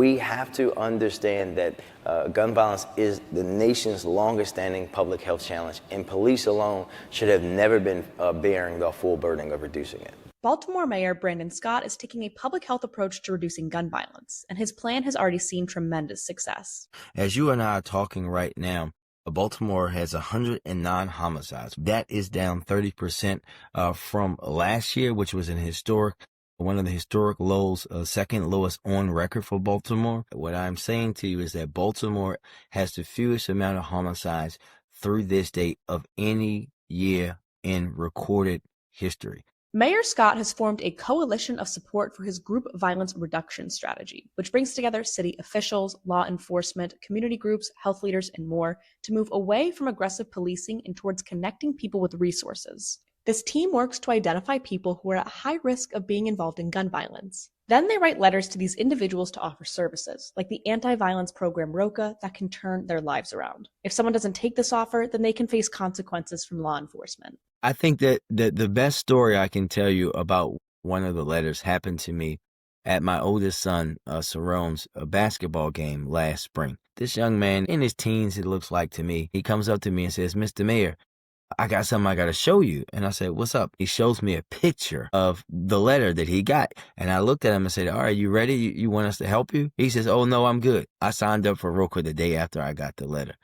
We have to understand that gun violence is the nation's longest-standing public health challenge, and police alone should have never been bearing the full burden of reducing it. Baltimore Mayor Brandon Scott is taking a public health approach to reducing gun violence, and his plan has already seen tremendous success. As you and I are talking right now, Baltimore has 109 homicides. That is down 30% from last year, which was one of the historic lows, second lowest on record for Baltimore. What I'm saying to you is that Baltimore has the fewest amount of homicides through this date of any year in recorded history. Mayor Scott has formed a coalition of support for his group violence reduction strategy, which brings together city officials, law enforcement, community groups, health leaders, and more to move away from aggressive policing and towards connecting people with resources. This team works to identify people who are at high risk of being involved in gun violence. Then they write letters to these individuals to offer services, like the anti-violence program ROCA, that can turn their lives around. If someone doesn't take this offer, then they can face consequences from law enforcement. I think that the best story I can tell you about one of the letters happened to me at my oldest son, Sarone's basketball game last spring. This young man, in his teens, it looks like to me, he comes up to me and says, "Mr. Mayor, I got something I got to show you." And I said, "What's up?" He shows me a picture of the letter that he got. And I looked at him and said, "All right, you ready? You want us to help you?" He says, "Oh, no, I'm good. I signed up for ROCA the day after I got the letter."